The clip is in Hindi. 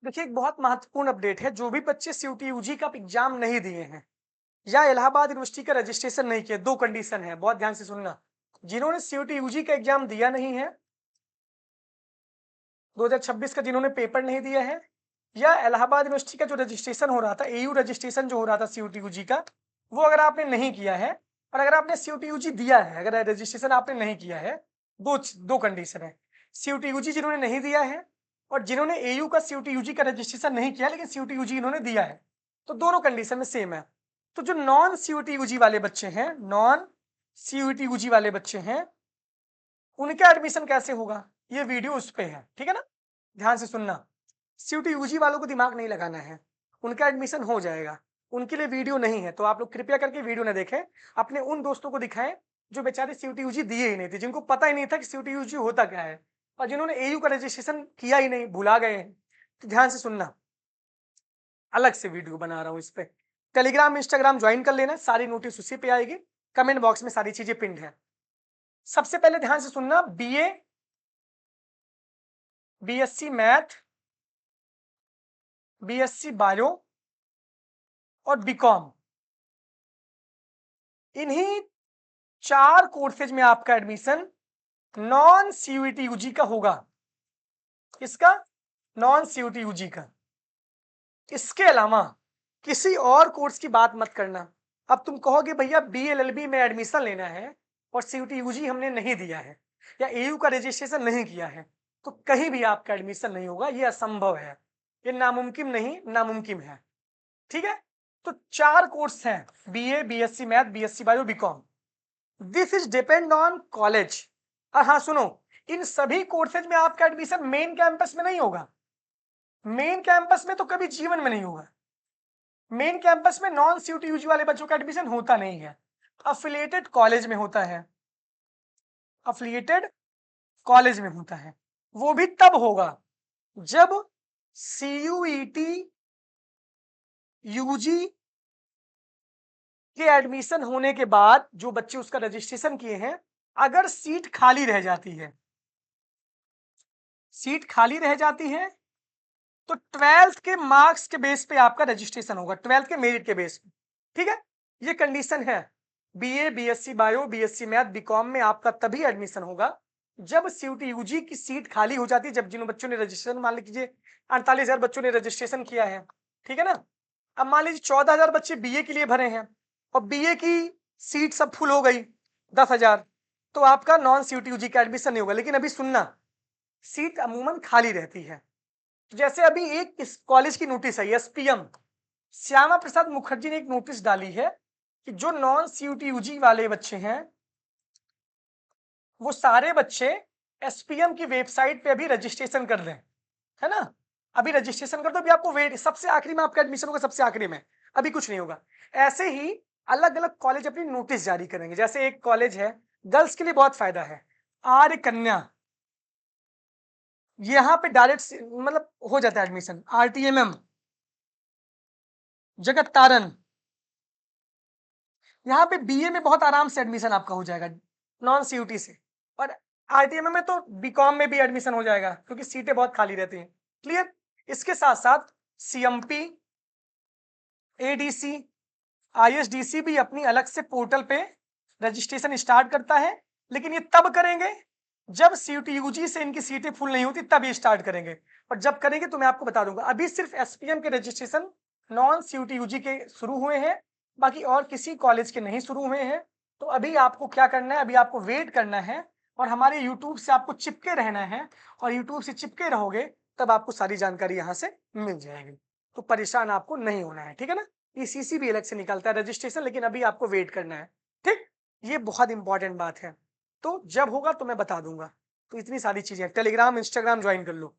देखिए, एक बहुत महत्वपूर्ण अपडेट है। जो भी बच्चे सीयूटी यूजी का एग्जाम नहीं दिए हैं या इलाहाबाद यूनिवर्सिटी का रजिस्ट्रेशन नहीं किया, दो कंडीशन है, बहुत ध्यान से सुनना। जिन्होंने सीयूटी यूजी का एग्जाम दिया नहीं है, 2026 का जिन्होंने पेपर नहीं दिया है, या इलाहाबाद यूनिवर्सिटी का जो रजिस्ट्रेशन हो रहा था, एयू रजिस्ट्रेशन जो हो रहा था सीयूटी यूजी का, वो अगर आपने नहीं किया है, और अगर आपने सीयूटी यूजी दिया है, अगर रजिस्ट्रेशन आपने नहीं किया है, दो दो कंडीशन है। सीयूटी यूजी जिन्होंने नहीं दिया है और जिन्होंने एयू का सीयूटी यूजी का रजिस्ट्रेशन नहीं किया लेकिन सीयूटी यूजी इन्होंने दिया है, तो दोनों कंडीशन में सेम है। तो जो नॉन सीयूटी यूजी वाले बच्चे हैं, नॉन सीयूटी यूजी वाले बच्चे हैं, उनका एडमिशन कैसे होगा, ये वीडियो उस पे है, ठीक है ना। ध्यान से सुनना। सीयूटी यूजी वालों को दिमाग नहीं लगाना है, उनका एडमिशन हो जाएगा। उनके लिए वीडियो नहीं है, तो आप लोग कृपया करके वीडियो न देखें। अपने उन दोस्तों को दिखाएं जो बेचारे सीयूटी यूजी दिए ही नहीं थे, जिनको पता ही नहीं था कि सीयूटी यूजी होता क्या है, और जिन्होंने एयू का रजिस्ट्रेशन किया ही नहीं, भुला गए हैं। तो ध्यान से सुनना, अलग से वीडियो बना रहा हूं इस पे। टेलीग्राम इंस्टाग्राम ज्वाइन कर लेना, सारी नोटिस उसी पे आएगी। कमेंट बॉक्स में सारी चीजें पिंड है। सबसे पहले ध्यान से सुनना, BA, BSc math, BSc bio और बीकॉम, इन्हीं 4 कोर्सेज में आपका एडमिशन नॉन सीयूटी यूजी का होगा। किसका? नॉन सीयूटी यूजी का। इसके अलावा किसी और कोर्स की बात मत करना। अब तुम कहोगे भैया बीएलएलबी में एडमिशन लेना है और सीयूटी यूजी हमने नहीं दिया है या एयू का रजिस्ट्रेशन नहीं किया है, तो कहीं भी आपका एडमिशन नहीं होगा, ये असंभव है, ये नामुमकिन नहीं, नामुमकिन है। ठीक है, तो 4 कोर्स हैं, BA, BSc math, BSc bio, BCom. This is depend on college. और हाँ सुनो, इन सभी कोर्सेज में आपका एडमिशन मेन कैंपस में नहीं होगा। मेन कैंपस में तो कभी जीवन में नहीं होगा। मेन कैंपस में नॉन सीयूटी यूजी वाले बच्चों का एडमिशन होता नहीं है, अफिलिएटेड कॉलेज में होता है। अफिलिएटेड कॉलेज में होता है, वो भी तब होगा जब सीयूईटी यूजी के एडमिशन होने के बाद जो बच्चे उसका रजिस्ट्रेशन किए हैं, अगर सीट खाली रह जाती है, सीट खाली रह जाती है, तो 12th के मार्क्स के बेस पे आपका रजिस्ट्रेशन होगा, 12th के मेरिट के बेस पे। ठीक है, ये कंडीशन है। BA, BSc bio, BSc math, BCom में आपका तभी एडमिशन होगा जब सीयूटी यूजी की सीट खाली हो जाती है, जब जिन बच्चों ने रजिस्ट्रेशन, मान लीजिए 48,000 बच्चों ने रजिस्ट्रेशन किया है, ठीक है ना। अब मान लीजिए 14,000 बच्चे बीए के लिए भरे हैं और बीए की सीट सब फुल हो गई 10,000, तो आपका नॉन सीयूटी यूजी का एडमिशन नहीं होगा। लेकिन अभी सुनना, सीट अमूमन खाली रहती है। जैसे अभी एक इस कॉलेज की नोटिस आई, एसपीएम श्यामा प्रसाद मुखर्जी ने एक नोटिस डाली है कि जो नॉन सीयूटी यूजी वाले बच्चे हैं, वो सारे बच्चे एसपीएम की वेबसाइट पे अभी रजिस्ट्रेशन कर लें, है ना। अभी रजिस्ट्रेशन कर दो, अभी आपको वेट, सबसे आखिरी में आपका एडमिशन होगा, सबसे आखिरी में, अभी कुछ नहीं होगा। ऐसे ही अलग अलग कॉलेज अपनी नोटिस जारी करेंगे। जैसे एक कॉलेज है, गर्ल्स के लिए बहुत फायदा है, आर्य कन्या, यहाँ पे डायरेक्ट मतलब हो जाता है एडमिशन। आरटीएमएम, जगत तारण, यहाँ पे बीए में बहुत आराम से एडमिशन आपका हो जाएगा नॉन सीयूटी से, और आरटीएमएम में तो बीकॉम में भी एडमिशन हो जाएगा क्योंकि सीटें बहुत खाली रहती हैं। क्लियर। इसके साथ साथ सीएमपी, एडीसी, आईएसडीसी भी अपनी अलग से पोर्टल पे रजिस्ट्रेशन स्टार्ट करता है, लेकिन ये तब करेंगे जब सीयूटी यूजी से इनकी सीटें फुल नहीं होती, तब ये स्टार्ट करेंगे। और जब करेंगे तो मैं आपको बता दूंगा। अभी सिर्फ एसपीएम के रजिस्ट्रेशन नॉन सीयूटी यूजी के शुरू हुए हैं, बाकी और किसी कॉलेज के नहीं शुरू हुए हैं। तो अभी आपको क्या करना है, अभी आपको वेट करना है और हमारे यूट्यूब से आपको चिपके रहना है, और यूट्यूब से चिपके रहोगे तब आपको सारी जानकारी यहाँ से मिल जाएगी। तो परेशान आपको नहीं होना है, ठीक है ना। पीसीसी भी अलग से निकलता है रजिस्ट्रेशन, लेकिन अभी आपको वेट करना है। ठीक, ये बहुत इंपॉर्टेंट बात है। तो जब होगा तो मैं बता दूंगा। तो इतनी सारी चीजें, टेलीग्राम इंस्टाग्राम ज्वाइन कर लो।